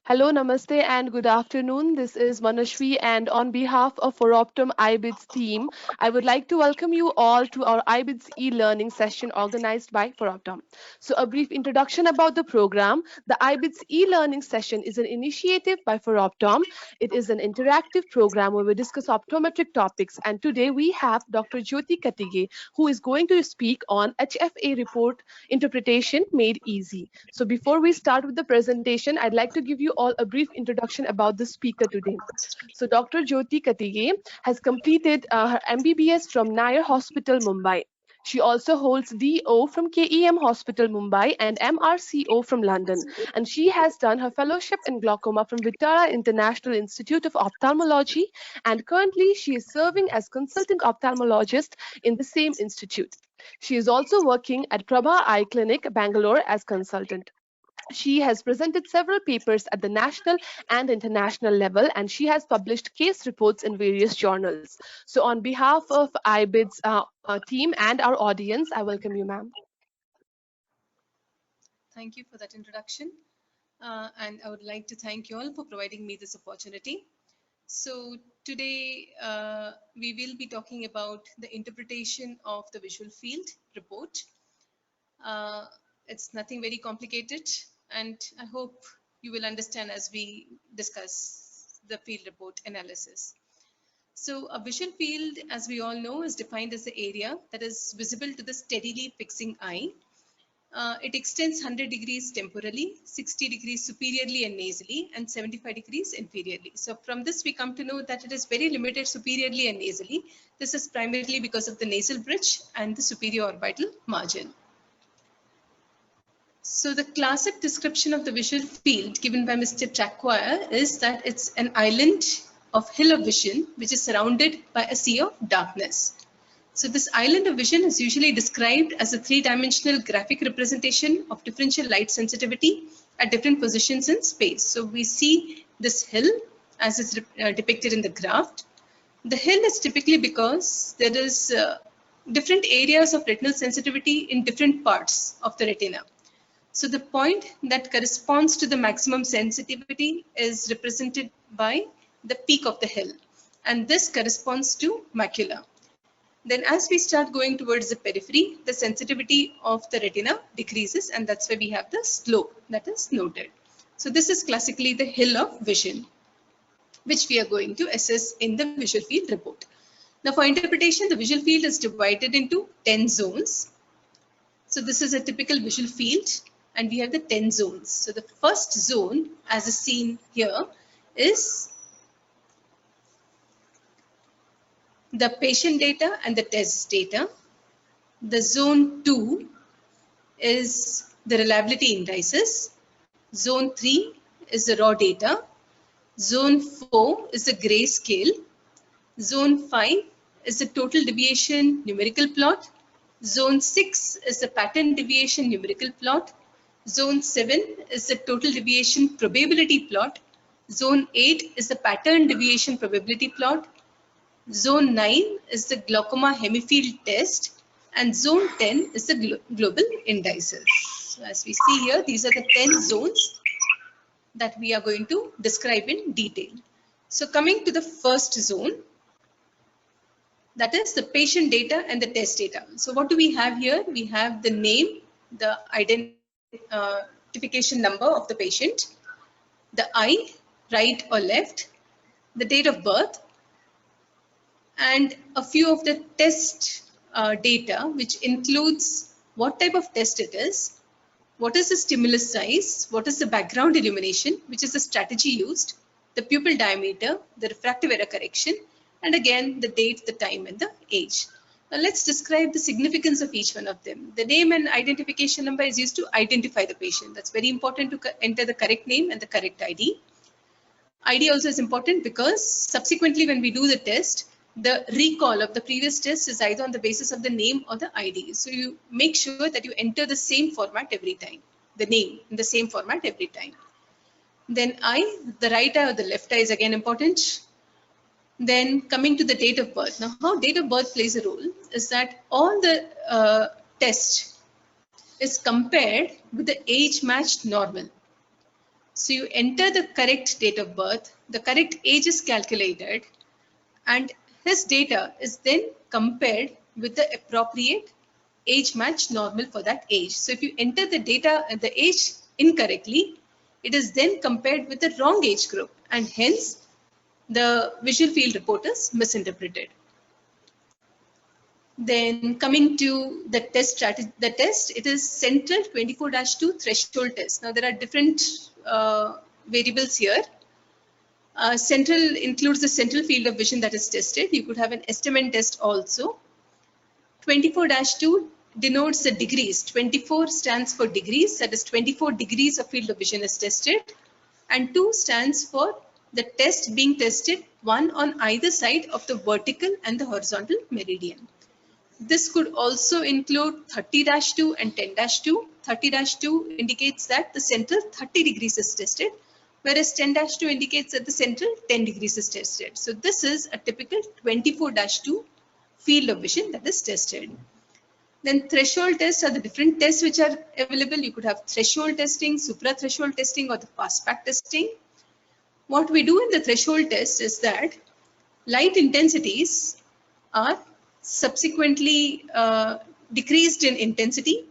Hello, namaste, and good afternoon. This is Manashwi, and on behalf of Foroptum IBIDS team, I would like to welcome you all to our IBIDS e-learning session organized by Foroptum. So, a brief introduction about the program. The IBIDS e-learning session is an initiative by Foroptum. It is an interactive program where we discuss optometric topics, and today we have Dr. Jyoti Katige, who is going to speak on HFA report interpretation made easy. So before we start with the presentation, I'd like to give you all a brief introduction about the speaker today. So Dr. Jyoti Katige has completed her MBBS from Nair Hospital, Mumbai. She also holds DO from KEM Hospital, Mumbai and MRCO from London. And she has done her fellowship in glaucoma from Vitara International Institute of Ophthalmology. And currently, she is serving as consultant ophthalmologist in the same institute. She is also working at Prabha Eye Clinic, Bangalore as consultant. She has presented several papers at the national and international level, and she has published case reports in various journals. So on behalf of IBID's team and our audience, I welcome you, ma'am. Thank you for that introduction. And I would like to thank you all for providing me this opportunity. So today we will be talking about the interpretation of the visual field report. It's nothing very complicated, and I hope you will understand as we discuss the field report analysis. So a visual field, as we all know, is defined as the area that is visible to the steadily fixing eye. It extends 100 degrees temporally, 60 degrees superiorly and nasally, and 75 degrees inferiorly. So from this, we come to know that it is very limited superiorly and nasally. This is primarily because of the nasal bridge and the superior orbital margin. So the classic description of the visual field given by Mr. Tracquire is that it's an island of hill of vision, which is surrounded by a sea of darkness. So this island of vision is usually described as a three-dimensional graphic representation of differential light sensitivity at different positions in space. So we see this hill as is depicted in the graph. The hill is typically because there is different areas of retinal sensitivity in different parts of the retina. So the point that corresponds to the maximum sensitivity is represented by the peak of the hill, and this corresponds to macula. Then as we start going towards the periphery, the sensitivity of the retina decreases, and that's why we have the slope that is noted. So this is classically the hill of vision, which we are going to assess in the visual field report. Now for interpretation, the visual field is divided into 10 zones. So this is a typical visual field, and we have the 10 zones. So the first zone, as is seen here, is the patient data and the test data. The zone 2 is the reliability indices. Zone 3 is the raw data. Zone 4 is the gray scale. Zone 5 is the total deviation numerical plot. Zone 6 is the pattern deviation numerical plot. Zone 7 is the total deviation probability plot. Zone 8 is the pattern deviation probability plot. Zone 9 is the glaucoma hemifield test, and zone 10 is the global indices. So as we see here, these are the 10 zones that we are going to describe in detail. So coming to the first zone, that is the patient data and the test data. So what do we have here? We have the name, the identification number of the patient, the eye, right or left, the date of birth, and a few of the test data, which includes what type of test it is, what is the stimulus size, what is the background illumination, which is the strategy used, the pupil diameter, the refractive error correction, and again the date, the time, and the age. Now let's describe the significance of each one of them. The name and identification number is used to identify the patient. That's very important to enter the correct name and the correct ID. ID also is important because subsequently when we do the test, the recall of the previous test is either on the basis of the name or the ID. So you make sure that you enter the same format every time, the name in the same format every time. Then eye, the right eye or the left eye is again important. Then coming to the date of birth. Now, how date of birth plays a role is that all the test is compared with the age-matched normal. So you enter the correct date of birth, the correct age is calculated, and his data is then compared with the appropriate age-matched normal for that age. So if you enter the data and the age incorrectly, it is then compared with the wrong age group, and hence the visual field report is misinterpreted. Then coming to the test strategy, the test, it is central 24-2 threshold test. Now there are different variables here. Central includes the central field of vision that is tested. You could have an estimate test also. 24-2 denotes the degrees. 24 stands for degrees, that is 24 degrees of field of vision is tested. And 2 stands for the test being tested, one on either side of the vertical and the horizontal meridian. This could also include 30-2 and 10-2. 30-2 indicates that the central 30 degrees is tested, whereas 10-2 indicates that the central 10 degrees is tested. So this is a typical 24-2 field of vision that is tested. Then threshold tests are the different tests which are available. You could have threshold testing, supra-threshold testing, or the fastpack testing. What we do in the threshold test is that light intensities are subsequently decreased in intensity,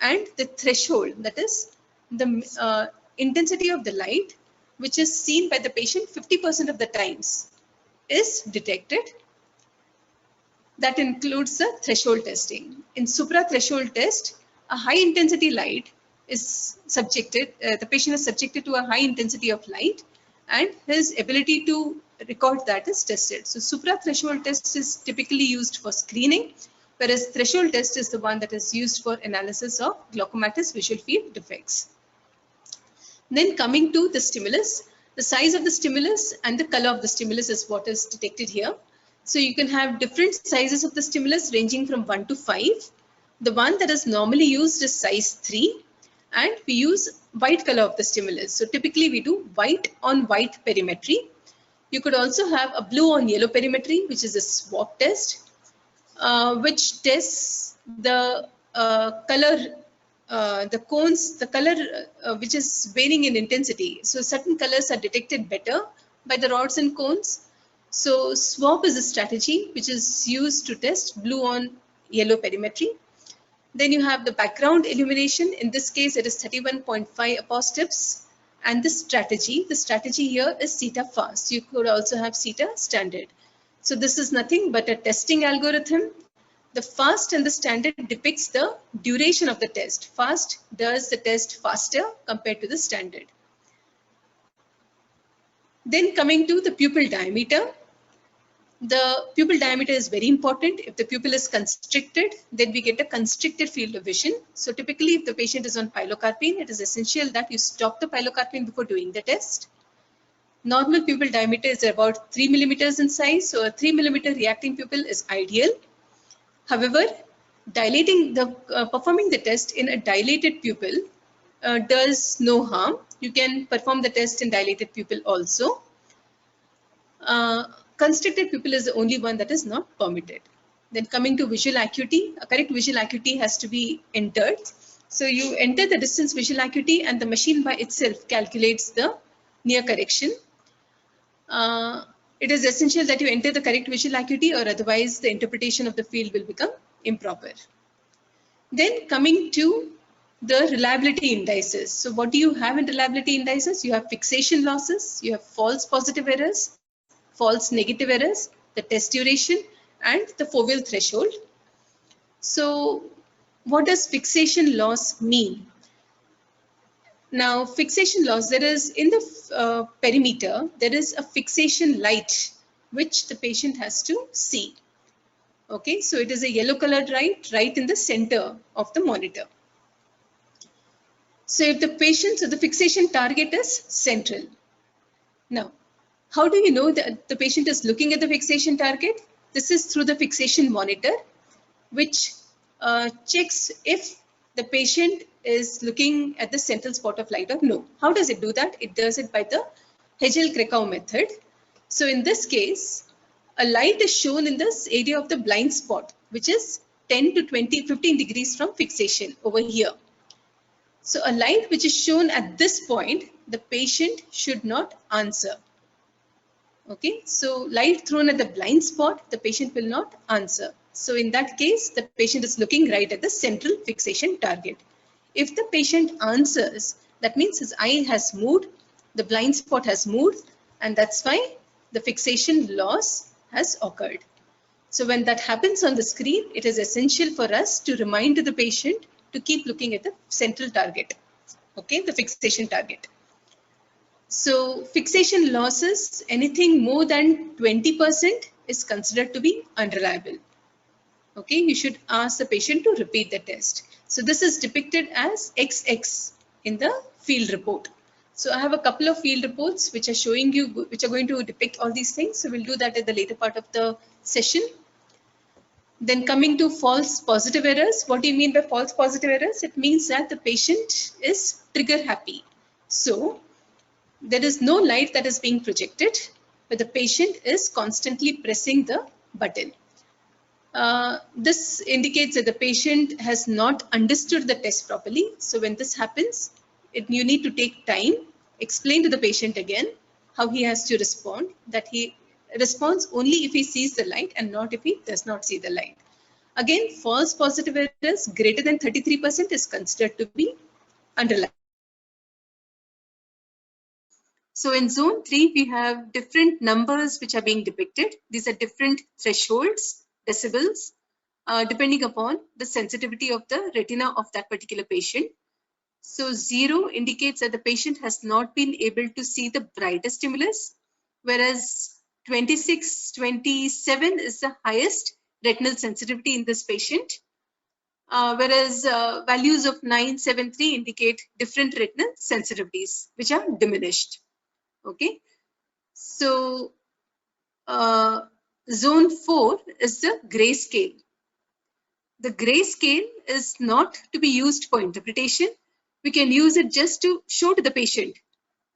and the threshold, that is the intensity of the light which is seen by the patient 50% of the times, is detected. That includes the threshold testing. In supra-threshold test, a high intensity light is subjected, the patient is subjected to a high intensity of light, and his ability to record that is tested. So supra-threshold test is typically used for screening, whereas threshold test is the one that is used for analysis of glaucomatous visual field defects. Then coming to the stimulus, the size of the stimulus and the color of the stimulus is what is detected here. So you can have different sizes of the stimulus ranging from 1 to 5. The one that is normally used is size 3, and we use white color of the stimulus. So typically we do white on white perimetry. You could also have a blue on yellow perimetry, which is a swab test, which tests the color, the cones, the color which is varying in intensity. So certain colors are detected better by the rods and cones. So swab is a strategy which is used to test blue on yellow perimetry. Then you have the background illumination. In this case, it is 31.5 apostips. And the strategy here is CETA fast. You could also have CETA standard. So this is nothing but a testing algorithm. The fast and the standard depicts the duration of the test. Fast does the test faster compared to the standard. Then coming to the pupil diameter. The pupil diameter is very important. If the pupil is constricted, then we get a constricted field of vision. So typically, if the patient is on pilocarpine, it is essential that you stop the pilocarpine before doing the test. Normal pupil diameter is about 3 millimeters in size, so a 3 millimeter reacting pupil is ideal. However, performing the test in a dilated pupil does no harm. You can perform the test in dilated pupil also. Constricted pupil is the only one that is not permitted. Then coming to visual acuity, a correct visual acuity has to be entered. So you enter the distance visual acuity and the machine by itself calculates the near correction. It is essential that you enter the correct visual acuity, or otherwise the interpretation of the field will become improper. Then coming to the reliability indices. So what do you have in reliability indices? You have fixation losses, you have false positive errors, false negative errors, the test duration, and the foveal threshold. So what does fixation loss mean? Now, fixation loss, there is in the perimeter, there is a fixation light which the patient has to see. Okay, so it is a yellow colored light right in the center of the monitor. So if the patient, so the fixation target is central. Now, how do you know that the patient is looking at the fixation target? This is through the fixation monitor, which checks if the patient is looking at the central spot of light or no. How does it do that? It does it by the Hegel-Krakow method. So in this case, a light is shown in this area of the blind spot, which is 10 to 20, 15 degrees from fixation over here. So a light which is shown at this point, the patient should not answer. Okay, so light thrown at the blind spot, the patient will not answer. So in that case, the patient is looking right at the central fixation target. If the patient answers, that means his eye has moved, the blind spot has moved, and that's why the fixation loss has occurred. So when that happens on the screen, it is essential for us to remind the patient to keep looking at the central target, okay, the fixation target. So fixation losses, anything more than 20% is considered to be unreliable. Okay, you should ask the patient to repeat the test. So this is depicted as XX in the field report. So I have a couple of field reports which are showing you, which are going to depict all these things. So we'll do that at the later part of the session. Then coming to false positive errors. What do you mean by false positive errors? It means that the patient is trigger happy. So there is no light that is being projected, but the patient is constantly pressing the button. This indicates that the patient has not understood the test properly. So when this happens, you need to take time, explain to the patient again how he has to respond, that he responds only if he sees the light and not if he does not see the light. Again, false positive errors greater than 33% is considered to be unreliable. So in zone 3, we have different numbers which are being depicted. These are different thresholds, decibels, depending upon the sensitivity of the retina of that particular patient. So 0 indicates that the patient has not been able to see the brightest stimulus, whereas 26, 27 is the highest retinal sensitivity in this patient, whereas values of 9, 7, 3 indicate different retinal sensitivities, which are diminished. Okay, so zone 4 is the grayscale. The grayscale is not to be used for interpretation. We can use it just to show to the patient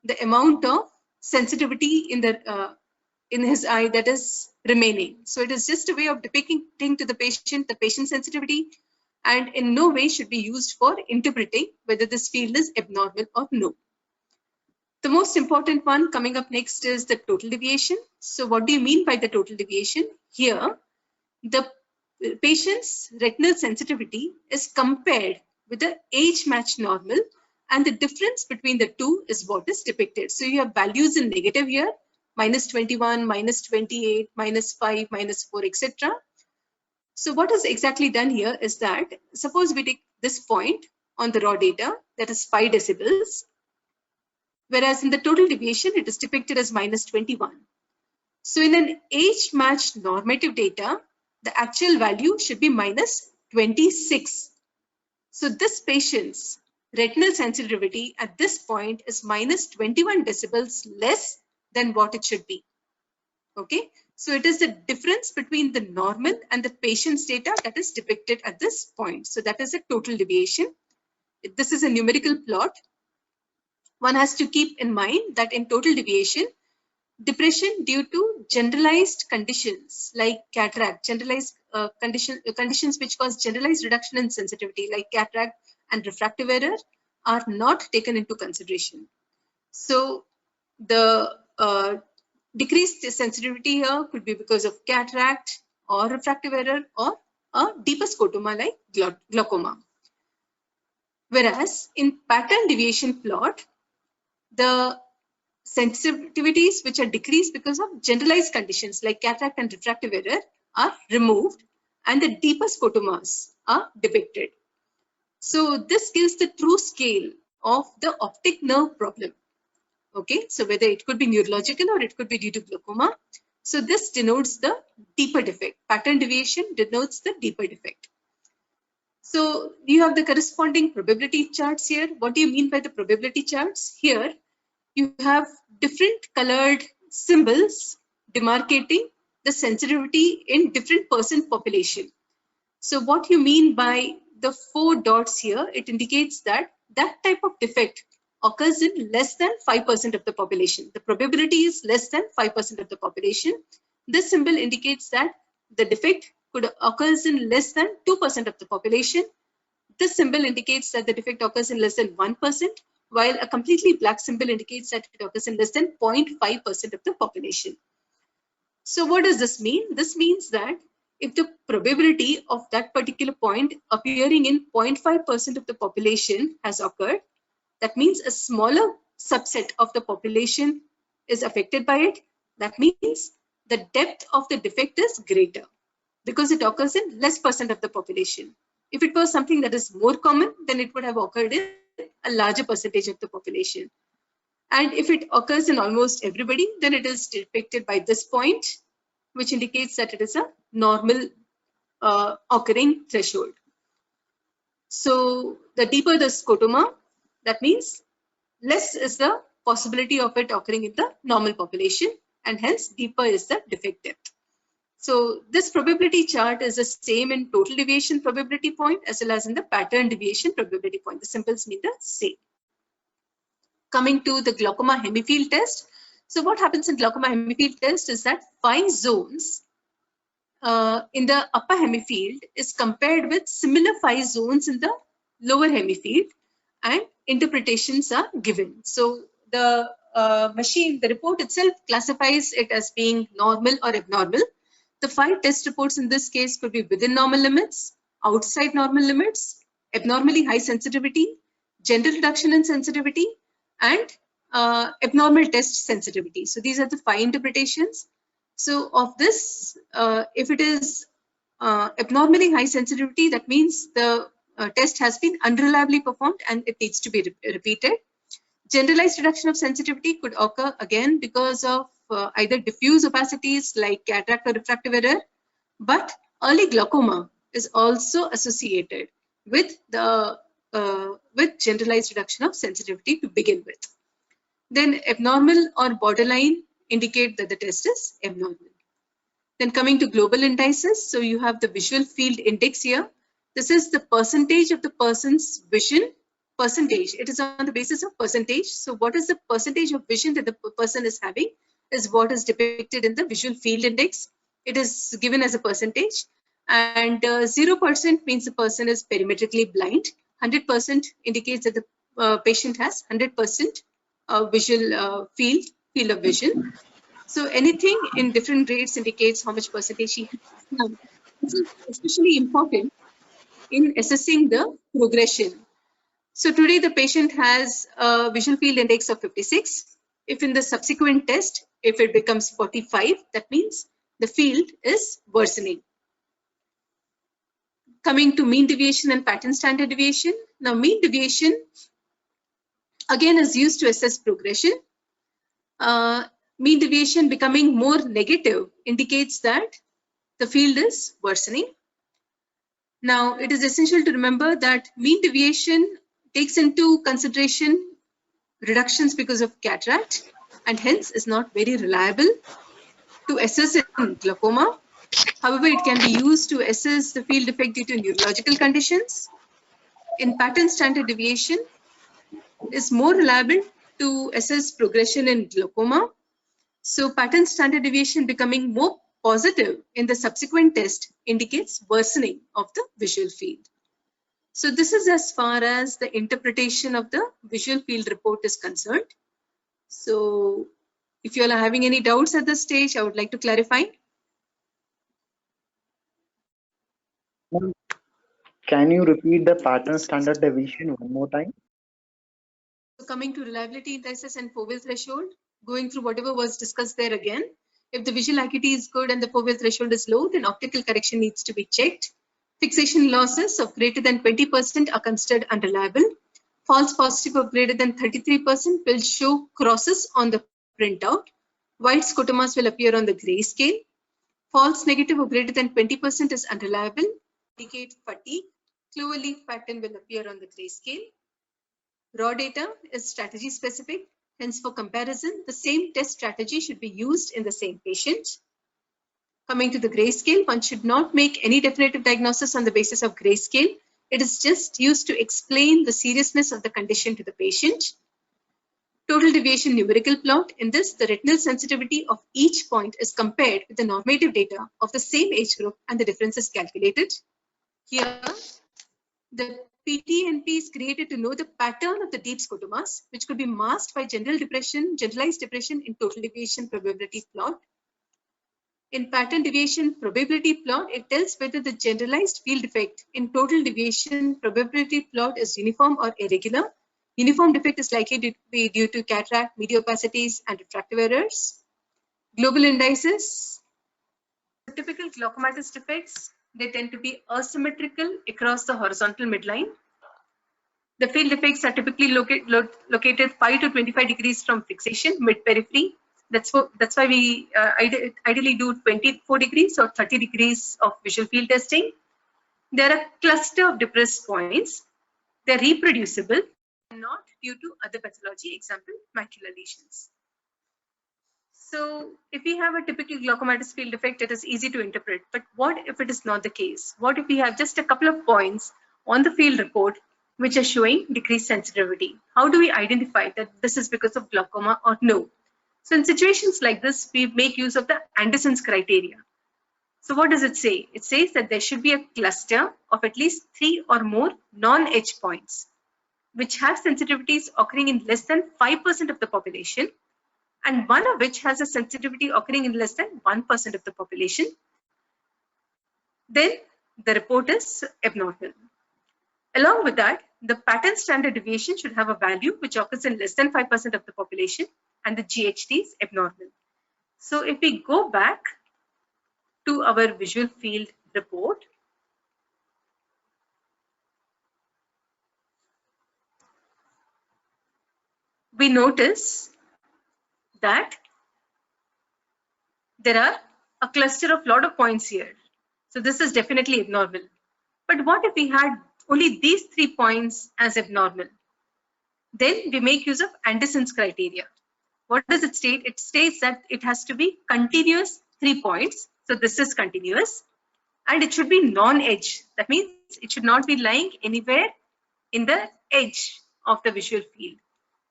the amount of sensitivity in his eye that is remaining. So it is just a way of depicting to the patient sensitivity, and in no way should be used for interpreting whether this field is abnormal or no. The most important one coming up next is the total deviation. So what do you mean by the total deviation? Here, the patient's retinal sensitivity is compared with the age-matched normal, and the difference between the two is what is depicted. So you have values in negative here, minus 21, minus 28, minus 5, minus 4, etc. So what is exactly done here is that, suppose we take this point on the raw data, that is 5 decibels, whereas in the total deviation, it is depicted as minus 21. So in an age-matched normative data, the actual value should be minus 26. So this patient's retinal sensitivity at this point is minus 21 decibels less than what it should be. Okay, so it is the difference between the normal and the patient's data that is depicted at this point. So that is a total deviation. This is a numerical plot. One has to keep in mind that in total deviation, depression due to generalized conditions like cataract, generalized conditions which cause generalized reduction in sensitivity like cataract and refractive error are not taken into consideration. So the decreased sensitivity here could be because of cataract or refractive error or a deeper scotoma like glaucoma. Whereas in pattern deviation plot, the sensitivities which are decreased because of generalized conditions like cataract and refractive error are removed, and the deeper scotomas are depicted. So this gives the true scale of the optic nerve problem. Okay, so whether it could be neurological or it could be due to glaucoma. So this denotes the deeper defect. Pattern deviation denotes the deeper defect. So you have the corresponding probability charts here. What do you mean by the probability charts? Here you have different colored symbols demarcating the sensitivity in different percent population. So what you mean by the 4 dots here, it indicates that that type of defect occurs in less than 5% of the population. The probability is less than 5% of the population. This symbol indicates that the defect could occurs in less than 2% of the population. This symbol indicates that the defect occurs in less than 1%, while a completely black symbol indicates that it occurs in less than 0.5% of the population. So what does this mean? This means that if the probability of that particular point appearing in 0.5% of the population has occurred, that means a smaller subset of the population is affected by it. That means the depth of the defect is greater because it occurs in less percent of the population. If it was something that is more common, then it would have occurred in a larger percentage of the population. And if it occurs in almost everybody, then it is depicted by this point, which indicates that it is a normal occurring threshold. So the deeper the scotoma, that means less is the possibility of it occurring in the normal population, and hence deeper is the defect depth. So this probability chart is the same in total deviation probability point as well as in the pattern deviation probability point. The symbols mean the same. Coming to the glaucoma hemifield test. So what happens in glaucoma hemifield test is that 5 zones in the upper hemifield is compared with similar 5 zones in the lower hemifield, and interpretations are given. So the machine, the report itself classifies it as being normal or abnormal. The 5 test reports in this case could be within normal limits, outside normal limits, abnormally high sensitivity, general reduction in sensitivity, and abnormal test sensitivity. So these are the 5 interpretations. So of this, if it is abnormally high sensitivity, that means the test has been unreliably performed and it needs to be repeated. Generalized reduction of sensitivity could occur again because of either diffuse opacities like cataract or refractive error, but early glaucoma is also associated with the with generalized reduction of sensitivity to begin with. Then abnormal or borderline indicate that the test is abnormal. Then coming to global indices, so you have the visual field index here. This is the percentage of the person's vision. Percentage, it is on the basis of percentage. So what is the percentage of vision that the person is having is what is depicted in the visual field index. It is given as a percentage, and 0% means the person is perimetrically blind. 100% indicates that the patient has 100% visual field of vision. So anything in different rates indicates how much percentage he has. Now, this is especially important in assessing the progression. So today the patient has a visual field index of 56. If in the subsequent test, if it becomes 45, that means the field is worsening. Coming to mean deviation and pattern standard deviation. Now mean deviation again is used to assess progression. Mean deviation becoming more negative indicates that the field is worsening. Now it is essential to remember that mean deviation takes into consideration reductions because of cataract and hence is not very reliable to assess in glaucoma. However, it can be used to assess the field defect due to neurological conditions. In pattern standard deviation is more reliable to assess progression in glaucoma. So pattern standard deviation becoming more positive in the subsequent test indicates worsening of the visual field. So this is as far as the interpretation of the visual field report is concerned. So if you all are having any doubts at this stage, I would like to clarify. Can you repeat the pattern standard deviation one more time? So coming to reliability indices and Foveal threshold, going through whatever was discussed there again. If the visual acuity is good and the Foveal threshold is low, then optical correction needs to be checked. Fixation losses of greater than 20% are considered unreliable. False positive of greater than 33% will show crosses on the printout. White scotomas will appear on the grayscale. False negative of greater than 20% is unreliable. Indicate fatigue. Cloverleaf pattern will appear on the grayscale. Raw data is strategy specific. Hence, for comparison, the same test strategy should be used in the same patient. Coming to the grayscale, one should not make any definitive diagnosis on the basis of grayscale. It is just used to explain the seriousness of the condition to the patient. Total deviation numerical plot. In this, the retinal sensitivity of each point is compared with the normative data of the same age group and the difference is calculated. Here, the PTNP is created to know the pattern of the deep scotomas, which could be masked by generalized depression in total deviation probability plot. In pattern deviation probability plot, it tells whether the generalized field defect in total deviation probability plot is uniform or irregular. Uniform defect is likely to be due to cataract, media opacities, and refractive errors. Global indices. Typical glaucomatous defects, they tend to be asymmetrical across the horizontal midline. The field defects are typically located 5 to 25 degrees from fixation, mid-periphery. That's why we ideally do 24 degrees or 30 degrees of visual field testing. There are a cluster of depressed points. They're reproducible and not due to other pathology, example, macular lesions. So if we have a typical glaucomatous field defect, it is easy to interpret. But what if it is not the case? What if we have just a couple of points on the field report which are showing decreased sensitivity? How do we identify that this is because of glaucoma or no? So in situations like this, we make use of the Anderson's criteria. So what does it say? It says that there should be a cluster of at least 3 or more non-edge points, which have sensitivities occurring in less than 5% of the population, and one of which has a sensitivity occurring in less than 1% of the population. Then the report is abnormal. Along with that, the pattern standard deviation should have a value which occurs in less than 5% of the population, and the GHT is abnormal. So if we go back to our visual field report, we notice that there are a cluster of lot of points here. So this is definitely abnormal. But what if we had only these 3 points as abnormal? Then we make use of Anderson's criteria. What does it state? It states that it has to be continuous 3 points. So this is continuous, and it should be non-edge. That means it should not be lying anywhere in the edge of the visual field.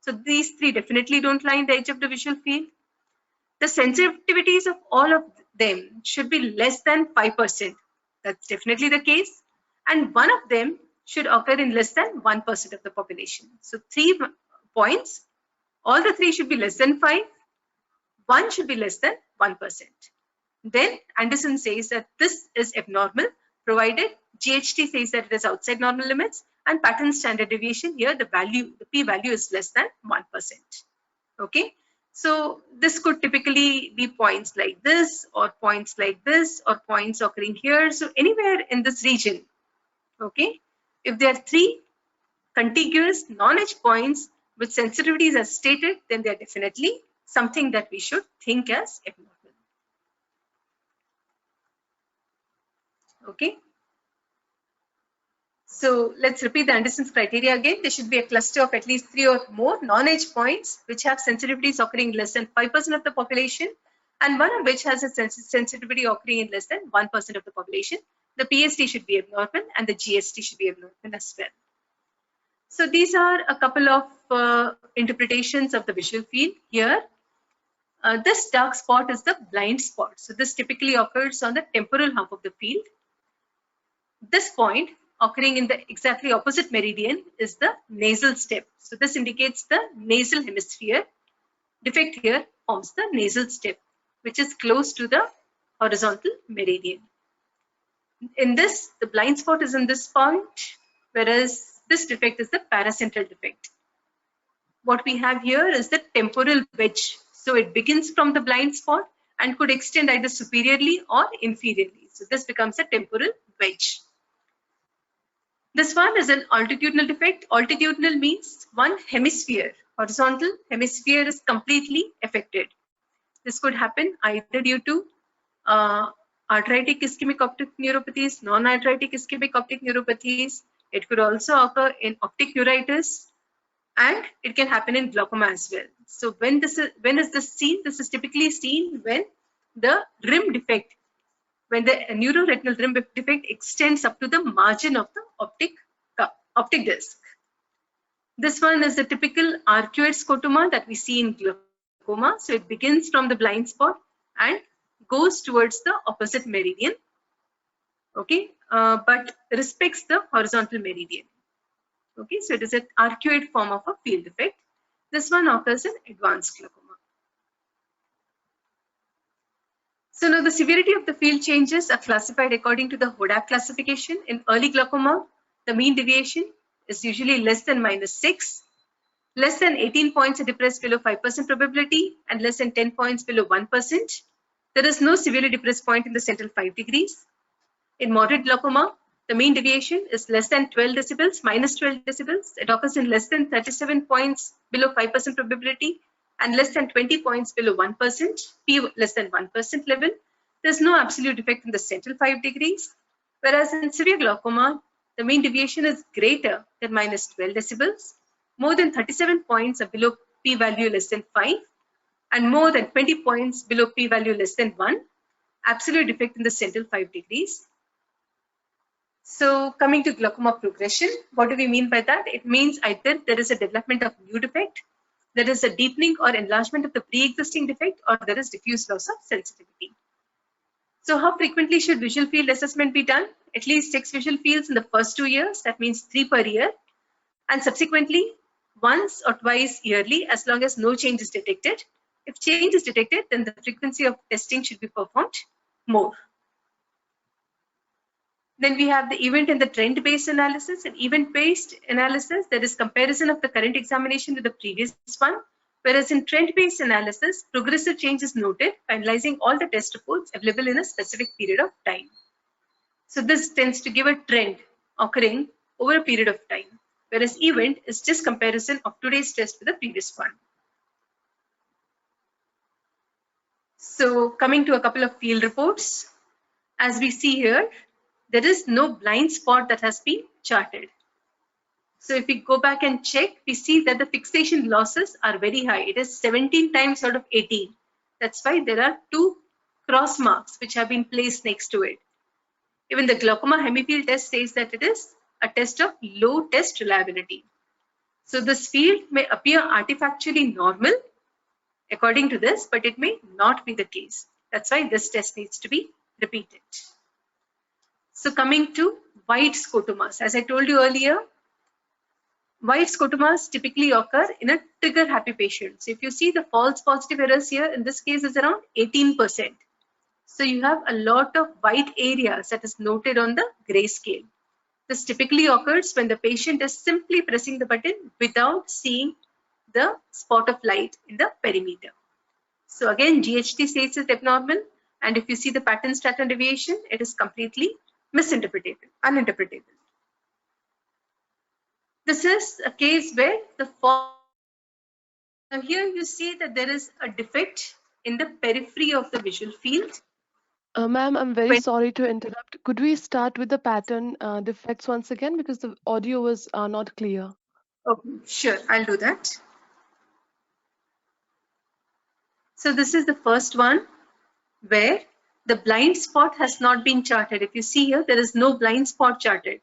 So these 3 definitely don't lie in the edge of the visual field. The sensitivities of all of them should be less than 5%. That's definitely the case. And one of them should occur in less than 1% of the population. So 3 points, all the 3 should be less than 5. 1 should be less than 1%. Then Anderson says that this is abnormal, provided GHT says that it is outside normal limits, and pattern standard deviation here, the p-value is less than 1%. Okay, so this could typically be points like this, or points like this, or points occurring here. So anywhere in this region, okay, if there are 3 contiguous non-edge points with sensitivities as stated, then they are definitely something that we should think as abnormal. Okay, so let's repeat the Anderson's criteria again. There should be a cluster of at least 3 or more non-edge points which have sensitivities occurring less than 5% of the population, and one of which has a sensitivity occurring in less than 1% of the population. The PSD should be abnormal and the GST should be abnormal as well. So these are a couple of interpretations of the visual field here. This dark spot is the blind spot. So this typically occurs on the temporal half of the field. This point occurring in the exactly opposite meridian is the nasal step. So this indicates the nasal hemisphere. Defect here forms the nasal step, which is close to the horizontal meridian. In this, the blind spot is in this point, whereas this defect is the paracentral defect. What we have here is the temporal wedge. So it begins from the blind spot and could extend either superiorly or inferiorly. So this becomes a temporal wedge. This one is an altitudinal defect. Altitudinal means one hemisphere, horizontal hemisphere, is completely affected. This could happen either due to arthritic ischemic optic neuropathies, non-arthritic ischemic optic neuropathies. It could also occur in optic neuritis, and it can happen in glaucoma as well. So when is this seen? This is typically seen when the rim defect, when the neuroretinal rim defect extends up to the margin of the optic disc. This one is the typical arcuate scotoma that we see in glaucoma. So it begins from the blind spot and goes towards the opposite meridian, okay, but respects the horizontal meridian. Okay, so it is an arcuate form of a field defect. This one occurs in advanced glaucoma. So now the severity of the field changes are classified according to the Hodapp classification. In early glaucoma, the mean deviation is usually less than -6, less than 18 points are depressed below 5% probability, and less than 10 points below 1%. There is no severely depressed point in the central 5 degrees. In moderate glaucoma, the mean deviation is less than 12 decibels, -12 decibels. It occurs in less than 37 points below 5% probability and less than 20 points below 1%, P less than 1% level. There's no absolute defect in the central 5 degrees. Whereas in severe glaucoma, the mean deviation is greater than -12 decibels. More than 37 points are below p-value less than 5 and more than 20 points below p-value less than 1. Absolute defect in the central 5 degrees. So coming to glaucoma progression, what do we mean by that? It means either there is a development of new defect, there is a deepening or enlargement of the pre-existing defect, or there is diffuse loss of sensitivity. So how frequently should visual field assessment be done? At least 6 visual fields in the first 2 years, that means 3 per year, and subsequently once or twice yearly as long as no change is detected. If change is detected, then the frequency of testing should be performed more. Then we have the event and the trend-based analysis. In event-based analysis, there is comparison of the current examination with the previous one, whereas in trend-based analysis, progressive change is noted by analyzing all the test reports available in a specific period of time. So this tends to give a trend occurring over a period of time, whereas event is just comparison of today's test with the previous one. So coming to a couple of field reports, as we see here, there is no blind spot that has been charted. So if we go back and check, we see that the fixation losses are very high. It is 17 times out of 18. That's why there are 2 cross marks which have been placed next to it. Even the glaucoma hemifield test says that it is a test of low test reliability. So this field may appear artifactually normal according to this, but it may not be the case. That's why this test needs to be repeated. So coming to white scotomas, as I told you earlier, white scotomas typically occur in a trigger happy patient. So if you see the false positive errors here, in this case is around 18%. So you have a lot of white areas that is noted on the gray scale. This typically occurs when the patient is simply pressing the button without seeing the spot of light in the perimeter. So again, GHT says it's abnormal, and if you see the pattern standard deviation, it is completely misinterpretable, uninterpretable. This is a case where the fall. Now here you see that there is a defect in the periphery of the visual field. Ma'am, I'm very sorry to interrupt. Could we start with the pattern defects once again, because the audio was not clear? Okay, sure, I'll do that. So this is the first one where the blind spot has not been charted. If you see here, there is no blind spot charted.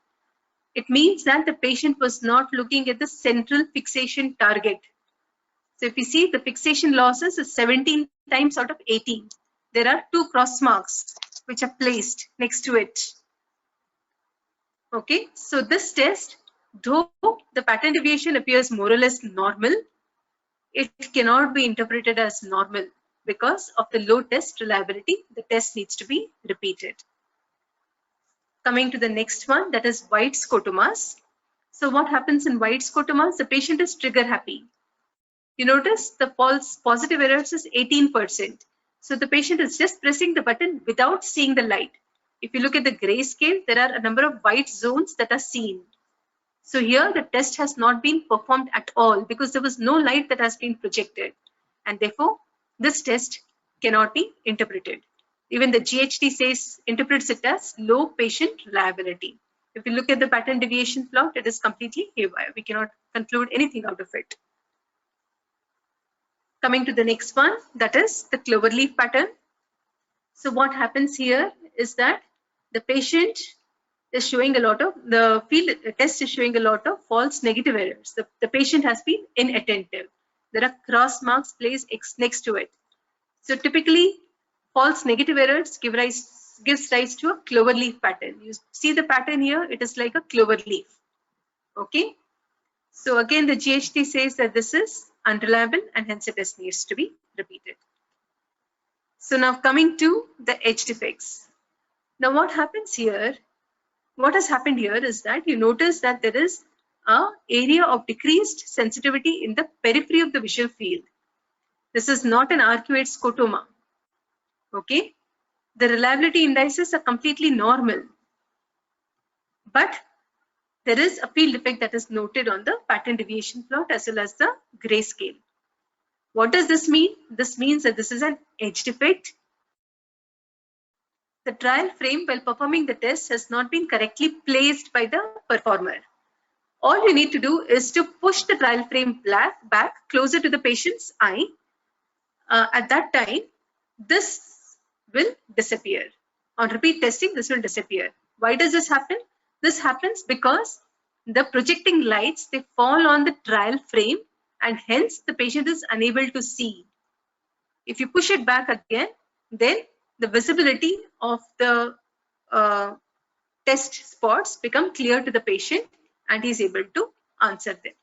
It means that the patient was not looking at the central fixation target. So if you see, the fixation losses is 17 times out of 18. There are 2 cross marks which are placed next to it. Okay, so this test, though the pattern deviation appears more or less normal, it cannot be interpreted as normal because of the low test reliability. The test needs to be repeated. Coming to the next one, that is white scotomas. So what happens in white scotomas? The patient is trigger happy. You notice the false positive errors is 18%. So the patient is just pressing the button without seeing the light. If you look at the gray scale, there are a number of white zones that are seen. So here the test has not been performed at all because there was no light that has been projected, and therefore this test cannot be interpreted. Even the GHT interprets it as low patient reliability. If you look at the pattern deviation plot, it is completely haywire. We cannot conclude anything out of it. Coming to the next one, that is the cloverleaf pattern. So what happens here is that the patient is showing a lot of, the field test is showing a lot of false negative errors. The patient has been inattentive. There are cross marks placed next to it. So typically, false negative errors gives rise to a clover leaf pattern. You see the pattern here, it is like a clover leaf. Okay. So again, the GHT says that this is unreliable and hence the test needs to be repeated. So now coming to the edge defects. Now what happens here, what has happened here is that you notice that there is an area of decreased sensitivity in the periphery of the visual field. This is not an arcuate scotoma. Okay. The reliability indices are completely normal. But there is a field defect that is noted on the pattern deviation plot as well as the grayscale. What does this mean? This means that this is an edge defect. The trial frame while performing the test has not been correctly placed by the performer. All you need to do is to push the trial frame back closer to the patient's eye. At that time, this will disappear. On repeat testing, this will disappear. Why does this happen? This happens because the projecting lights, they fall on the trial frame and hence the patient is unable to see. If you push it back again, then the visibility of the test spots become clear to the patient and he is able to answer them.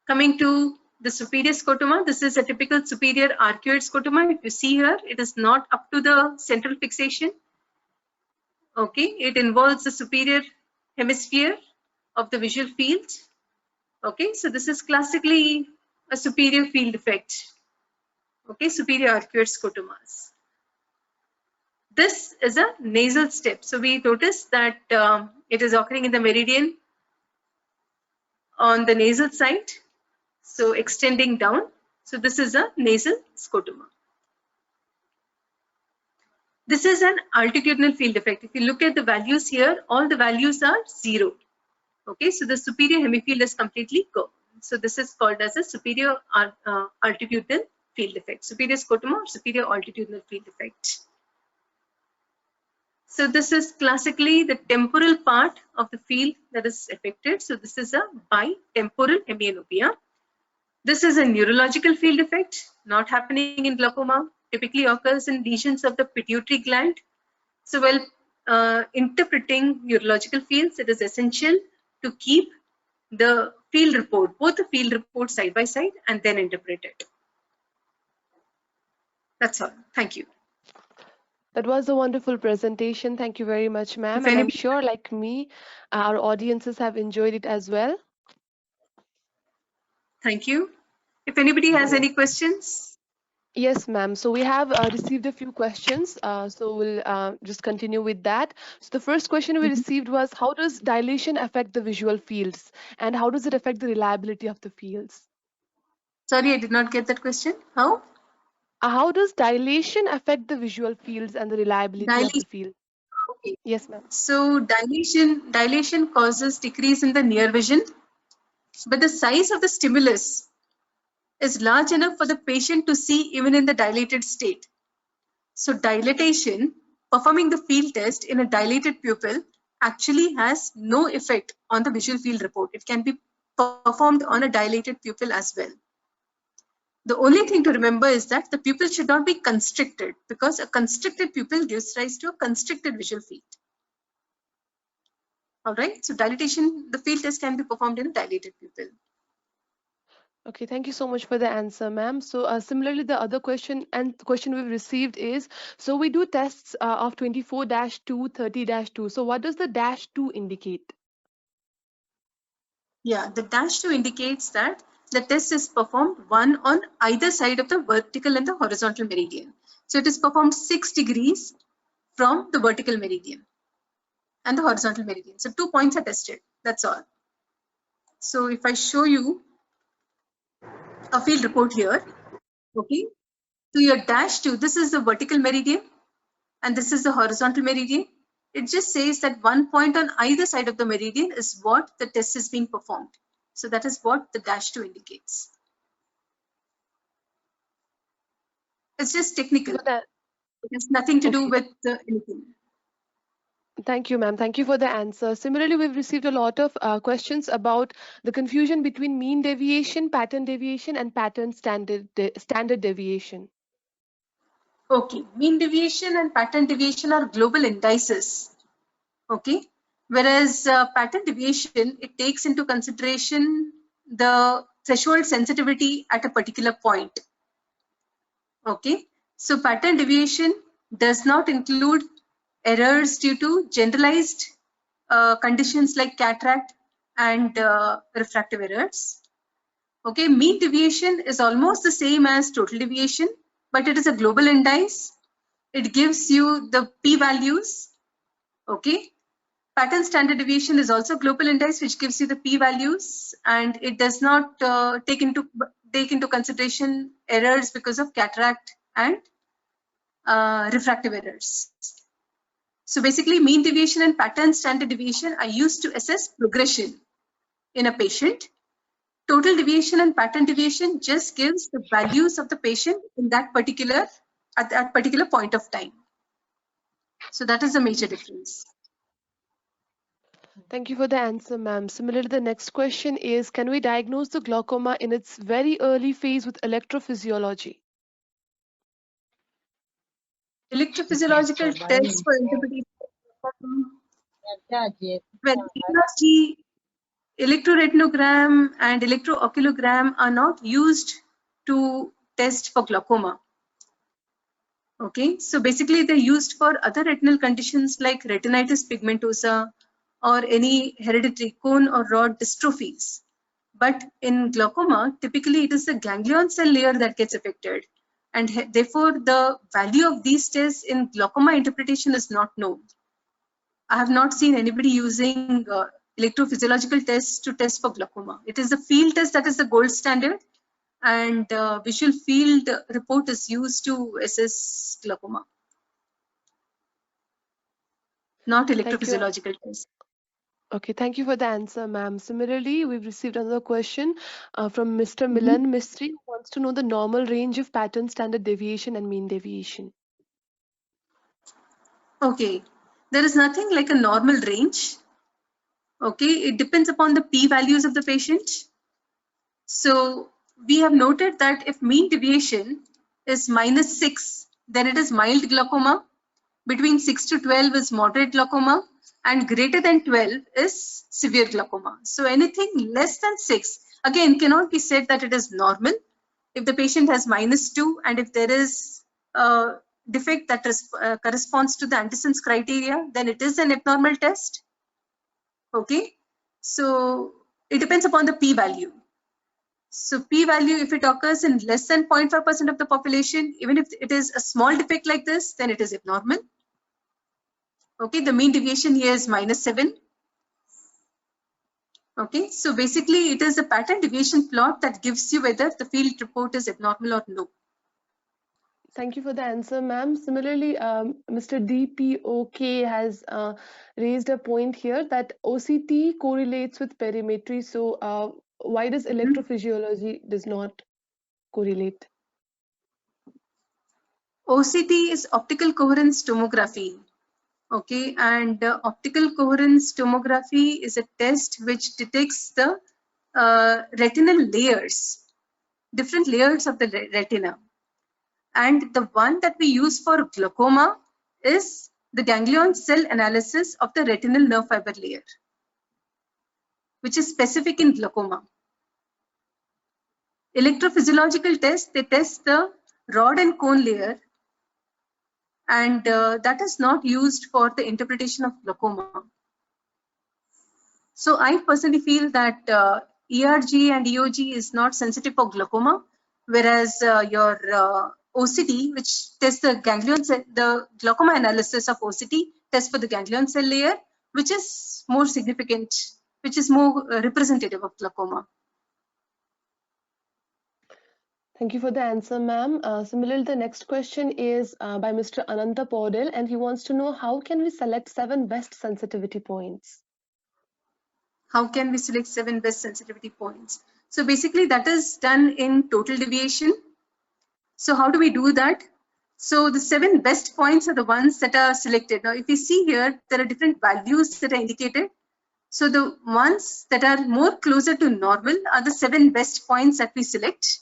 Coming to the superior scotoma, this is a typical superior arcuate scotoma. If you see here, it is not up to the central fixation. Okay, it involves the superior hemisphere of the visual field. Okay, so this is classically a superior field defect. Okay, superior arcuate scotomas. This is a nasal step. So we notice that it is occurring in the meridian on the nasal side. So extending down. So this is a nasal scotoma. This is an altitudinal field defect. If you look at the values here, all the values are 0. Okay, so the superior hemifield is completely curved. So this is called as a superior altitudinal field defect. Superior scotoma or superior altitudinal field defect. So this is classically the temporal part of the field that is affected. So this is a bitemporal hemianopia. This is a neurological field defect, not happening in glaucoma, typically occurs in lesions of the pituitary gland. So while interpreting neurological fields, it is essential to keep the field report, both the field reports side by side and then interpret it. That's all. Thank you. That was a wonderful presentation. Thank you very much, ma'am. And I'm sure, like me, our audiences have enjoyed it as well. Thank you. If anybody has any questions. Yes, ma'am. So we have received a few questions. So we'll just continue with that. So the first question we received was, how does dilation affect the visual fields? And how does it affect the reliability of the fields? Sorry, I did not get that question. How? How does dilation affect the visual fields and the reliability of the field? Okay. Yes, ma'am. So dilation causes decrease in the near vision, but the size of the stimulus is large enough for the patient to see even in the dilated state. So dilatation, performing the field test in a dilated pupil actually has no effect on the visual field report. It can be performed on a dilated pupil as well. The only thing to remember is that the pupil should not be constricted, because a constricted pupil gives rise to a constricted visual field. All right, so dilatation, the field test can be performed in a dilated pupil. Okay, thank you so much for the answer, ma'am. So similarly, the other question we've received is, so we do tests of 24-2, 30-2. So what does the -2 indicate? Yeah, the -2 indicates that the test is performed one on either side of the vertical and the horizontal meridian. So it is performed 6 degrees from the vertical meridian and the horizontal meridian. So 2 points are tested. That's all. So if I show you a field report here, okay, so your -2, this is the vertical meridian and this is the horizontal meridian. It just says that 1 point on either side of the meridian is what the test is being performed. So that is what the -2 indicates. It's just technical. It has nothing to do with anything. Thank you, ma'am. Thank you for the answer. Similarly, we've received a lot of questions about the confusion between mean deviation, pattern deviation, and pattern standard deviation. Okay, mean deviation and pattern deviation are global indices. Okay, whereas pattern deviation, it takes into consideration the threshold sensitivity at a particular point. Okay, so pattern deviation does not include errors due to generalized conditions like cataract and refractive errors. Okay, mean deviation is almost the same as total deviation, but it is a global indice. It gives you the p-values. Okay, pattern standard deviation is also global indice, which gives you the p-values, and it does not take into consideration errors because of cataract and refractive errors. So basically, mean deviation and pattern standard deviation are used to assess progression in a patient. Total deviation and pattern deviation just gives the values of the patient in that particular at that particular point of time. So that is the major difference. Thank you for the answer, ma'am. Similarly, the next question is, can we diagnose the glaucoma in its very early phase with electrophysiology? Electrophysiological tests for interpretation. Well, ERG, electroretinogram and electrooculogram are not used to test for glaucoma. Okay, so basically they're used for other retinal conditions like retinitis pigmentosa or any hereditary cone or rod dystrophies. But in glaucoma, typically it is the ganglion cell layer that gets affected. And therefore, the value of these tests in glaucoma interpretation is not known. I have not seen anybody using electrophysiological tests to test for glaucoma. It is the field test that is the gold standard, and visual field report is used to assess glaucoma, not electrophysiological tests. Okay, thank you for the answer, ma'am. Similarly, we've received another question from Mr. Milan Mistry, who wants to know the normal range of pattern standard deviation and mean deviation. Okay, there is nothing like a normal range. Okay, it depends upon the p-values of the patient. So we have noted that if mean deviation is -6, then it is mild glaucoma. Between 6 to 12 is moderate glaucoma, and greater than 12 is severe glaucoma. So anything less than 6, again, cannot be said that it is normal. If the patient has -2 and if there is a defect that corresponds to the Anderson's criteria, then it is an abnormal test. Okay, so it depends upon the p-value. So p-value, if it occurs in less than 0.5% of the population, even if it is a small defect like this, then it is abnormal. Okay, the mean deviation here is -7. Okay, so basically it is a pattern deviation plot that gives you whether the field report is abnormal or no. Thank you for the answer, ma'am. Similarly, Mr. DPOK has raised a point here that OCT correlates with perimetry. So why does electrophysiology does not correlate? OCT is optical coherence tomography. Okay, and optical coherence tomography is a test which detects the retinal layers, different layers of the retina. And the one that we use for glaucoma is the ganglion cell analysis of the retinal nerve fiber layer, which is specific in glaucoma. Electrophysiological tests, they test the rod and cone layer, and that is not used for the interpretation of glaucoma. So I personally feel that ERG and EOG is not sensitive for glaucoma, whereas your OCT, which tests the ganglion cell, the glaucoma analysis of OCT tests for the ganglion cell layer, which is more significant, which is more representative of glaucoma. Thank you for the answer, ma'am. Similarly, the next question is by Mr. Ananta Paudel, and he wants to know how can we select 7 best sensitivity points? How can we select 7 best sensitivity points? So basically that is done in total deviation. So how do we do that? So the 7 best points are the ones that are selected. Now, if you see here, there are different values that are indicated. So the ones that are more closer to normal are the 7 best points that we select.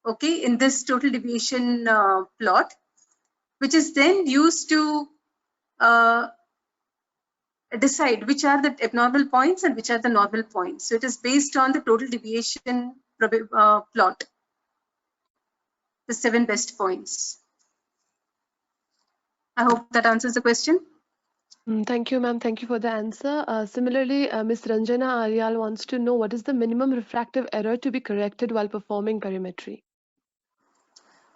Okay, in this total deviation plot, which is then used to decide which are the abnormal points and which are the normal points. So it is based on the total deviation plot, the 7 best points. I hope that answers the question. Thank you, ma'am. Thank you for the answer. Similarly, Ms. Ranjana Aryal wants to know what is the minimum refractive error to be corrected while performing perimetry?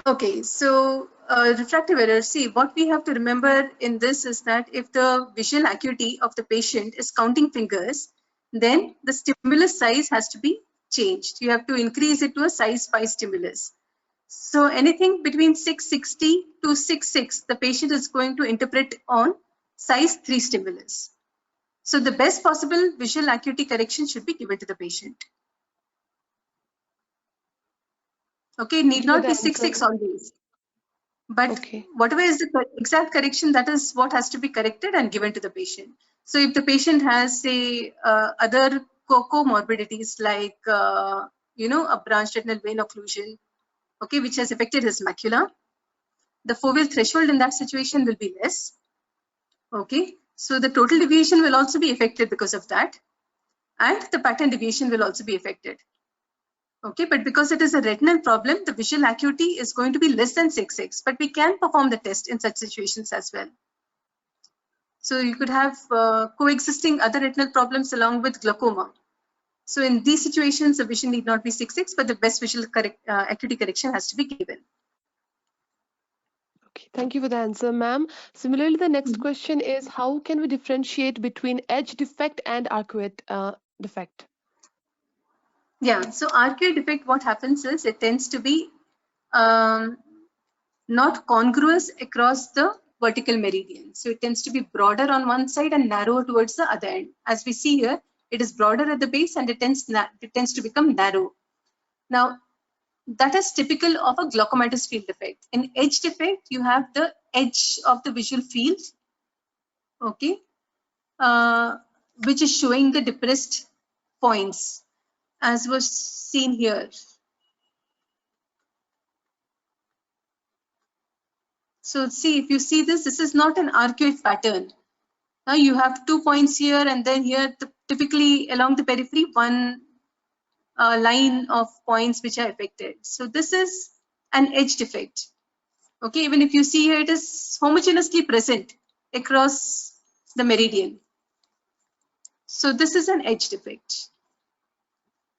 Okay, so refractive error, see, what we have to remember in this is that if the visual acuity of the patient is counting fingers, then the stimulus size has to be changed. You have to increase it to a size 5 stimulus. So anything between 660 to 6.6, the patient is going to interpret on size 3 stimulus. So the best possible visual acuity correction should be given to the patient. Okay, it need not be 6.6 always. But Okay. whatever is the exact correction, that is what has to be corrected and given to the patient. So if the patient has, say, other comorbidities like, a branch retinal vein occlusion, okay, which has affected his macula, the foveal threshold in that situation will be less. Okay, so the total deviation will also be affected because of that, and the pattern deviation will also be affected. Okay, but because it is a retinal problem, the visual acuity is going to be less than 6.6, but we can perform the test in such situations as well. So you could have coexisting other retinal problems along with glaucoma. So in these situations, the vision need not be 6.6, but the best visual acuity correction has to be given. Okay, thank you for the answer, ma'am. Similarly, the next question is, how can we differentiate between edge defect and arcuate defect? Yeah, so arcuate defect, what happens is it tends to be not congruous across the vertical meridian. So it tends to be broader on one side and narrower towards the other end. As we see here, it is broader at the base and it tends to become narrow. Now, that is typical of a glaucomatous field defect. In edge defect, you have the edge of the visual field, okay, which is showing the depressed points, as was seen here. So see, if you see this, this is not an arcuate pattern. Now you have 2 points here, and then here, typically along the periphery, one line of points which are affected. So this is an edge defect. Okay, even if you see here, it is homogeneously present across the meridian. So this is an edge defect.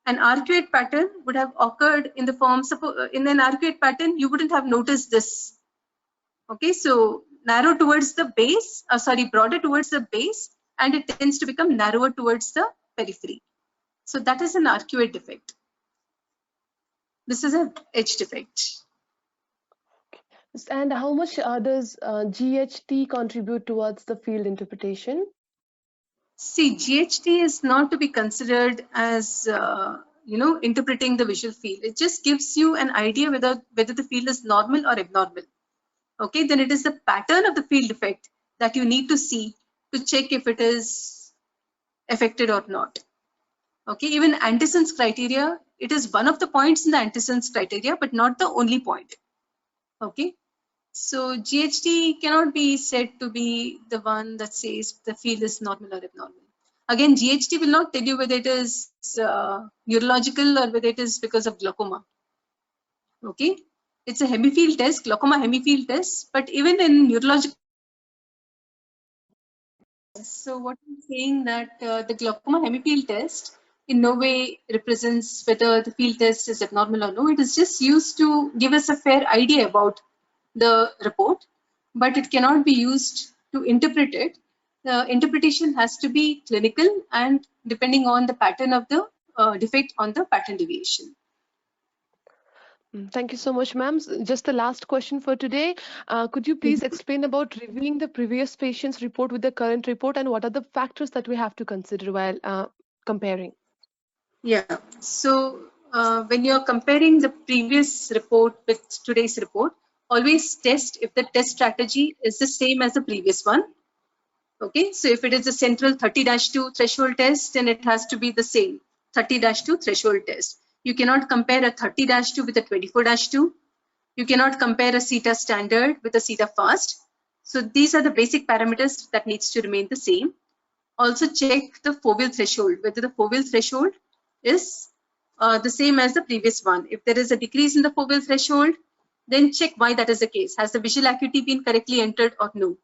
An arcuate pattern would have occurred in the form, in an arcuate pattern, you wouldn't have noticed this. Okay, so narrow towards the base, broader towards the base, and it tends to become narrower towards the periphery. So that is an arcuate defect. This is an edge defect. And how much does GHT contribute towards the field interpretation? See, GHT is not to be considered as interpreting the visual field. It just gives you an idea whether the field is normal or abnormal. Okay, then it is the pattern of the field defect that you need to see to check if it is affected or not. Okay, even Anderson's criteria, it is one of the points in the Anderson's criteria, but not the only point. Okay, so GHT cannot be said to be the one that says the field is normal or abnormal. Again, GHT will not tell you whether it is neurological or whether it is because of glaucoma. Okay, it's a hemifield test, glaucoma hemifield test, but even in neurological. So what I'm saying that the glaucoma hemifield test in no way represents whether the field test is abnormal or no. It is just used to give us a fair idea about the report, but it cannot be used to interpret it. The interpretation has to be clinical and depending on the pattern of the defect on the pattern deviation. Thank you so much, ma'am. Just the last question for today. Could you please explain about reviewing the previous patient's report with the current report and what are the factors that we have to consider while comparing? Yeah, so when you're comparing the previous report with today's report, always test if the test strategy is the same as the previous one. Okay, so if it is a central 30-2 threshold test, then it has to be the same 30-2 threshold test. You cannot compare a 30-2 with a 24-2. You cannot compare a CETA standard with a CETA fast. So these are the basic parameters that needs to remain the same. Also check the foveal threshold, whether the foveal threshold is the same as the previous one. If there is a decrease in the foveal threshold, then check why that is the case. Has the visual acuity been correctly entered or no?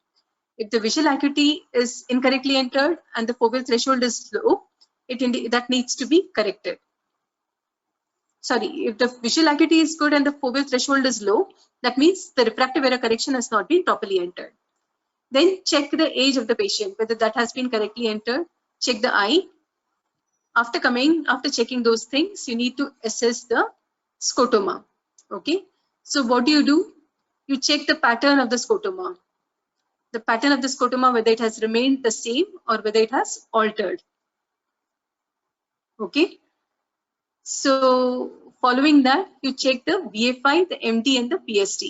If the visual acuity is incorrectly entered and the foveal threshold is low, that needs to be corrected. Sorry, if the visual acuity is good and the foveal threshold is low, that means the refractive error correction has not been properly entered. Then check the age of the patient, whether that has been correctly entered. Check the eye. After checking those things, you need to assess the scotoma. Okay. So what do? You check the pattern of the scotoma. The pattern of the scotoma, whether it has remained the same or whether it has altered. Okay. So following that, you check the VFI, the MD and the PST.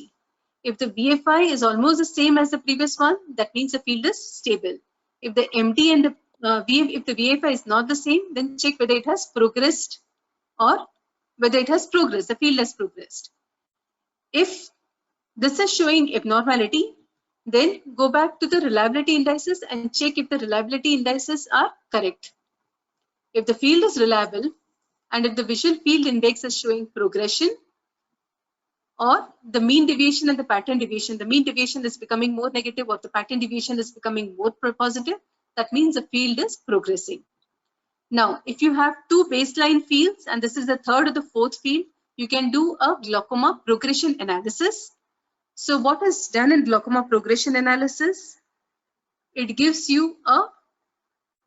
If the VFI is almost the same as the previous one, that means the field is stable. If the MD and the if the VFI is not the same, then check whether it has progressed or whether it has progressed, the field has progressed. If this is showing abnormality, then go back to the reliability indices and check if the reliability indices are correct. If the field is reliable and if the visual field index is showing progression, or the mean deviation and the pattern deviation, the mean deviation is becoming more negative or the pattern deviation is becoming more positive, that means the field is progressing. Now, if you have two baseline fields and this is the third or the fourth field, you can do a glaucoma progression analysis. So what is done in glaucoma progression analysis? It gives you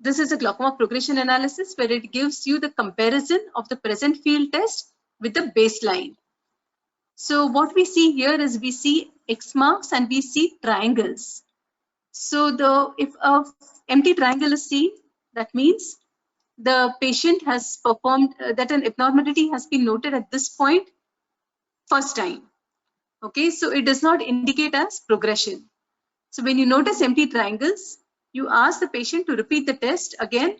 this is a glaucoma progression analysis where it gives you the comparison of the present field test with the baseline. So what we see here is we see X marks and we see triangles. So if a empty triangle is seen, that means the patient has performed, that an abnormality has been noted at this point first time. Okay, so it does not indicate as progression. So when you notice empty triangles, you ask the patient to repeat the test again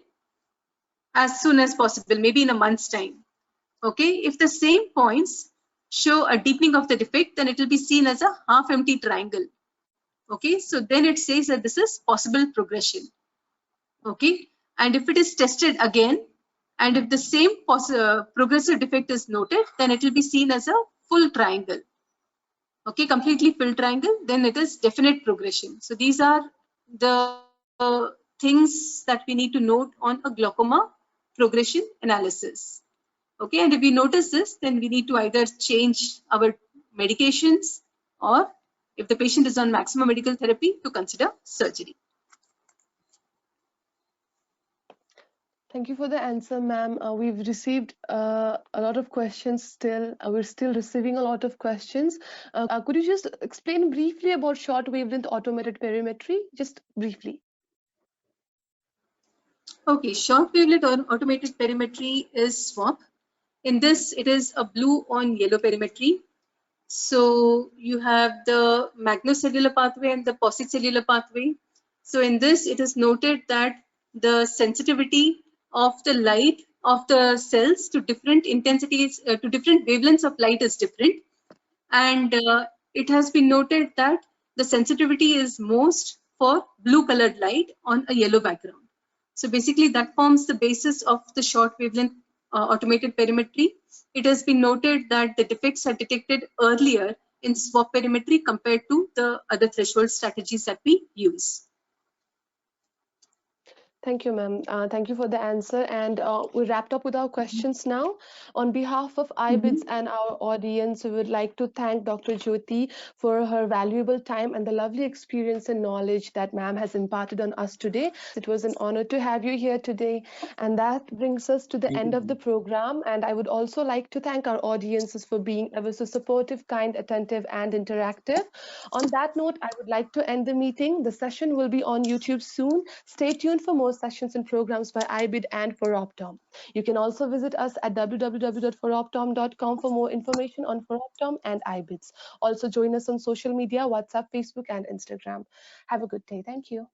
as soon as possible, maybe in a month's time. Okay, if the same points show a deepening of the defect, then it will be seen as a half empty triangle. Okay, so then it says that this is possible progression. Okay, and if it is tested again, and if the same progressive defect is noted, then it will be seen as a full triangle. Okay, completely filled triangle, then it is definite progression. So these are the things that we need to note on a glaucoma progression analysis. Okay, and if we notice this, then we need to either change our medications or if the patient is on maximum medical therapy, to consider surgery. Thank you for the answer, ma'am. We've received a lot of questions still. We're still receiving a lot of questions. Could you just explain briefly about short wavelength automated perimetry? Just briefly. Okay, short wavelength automated perimetry is SWAP. In this, it is a blue on yellow perimetry. So you have the magnocellular pathway and the positcellular pathway. So in this, it is noted that the sensitivity of the light of the cells to different intensities, to different wavelengths of light is different. And it has been noted that the sensitivity is most for blue colored light on a yellow background. So basically that forms the basis of the short wavelength automated perimetry. It has been noted that the defects are detected earlier in SWAP perimetry compared to the other threshold strategies that we use. Thank you, ma'am. Thank you for the answer. And we wrapped up with our questions now. On behalf of IBIDS and our audience, we would like to thank Dr. Jyoti for her valuable time and the lovely experience and knowledge that ma'am has imparted on us today. It was an honor to have you here today. And that brings us to the end of the program. And I would also like to thank our audiences for being ever so supportive, kind, attentive, and interactive. On that note, I would like to end the meeting. The session will be on YouTube soon. Stay tuned for more more sessions and programs by IBID and Foroptom. You can also visit us at www.foroptom.com for more information on Foroptom and IBIDS. Also join us on social media, WhatsApp, Facebook, and Instagram. Have a good day. Thank you.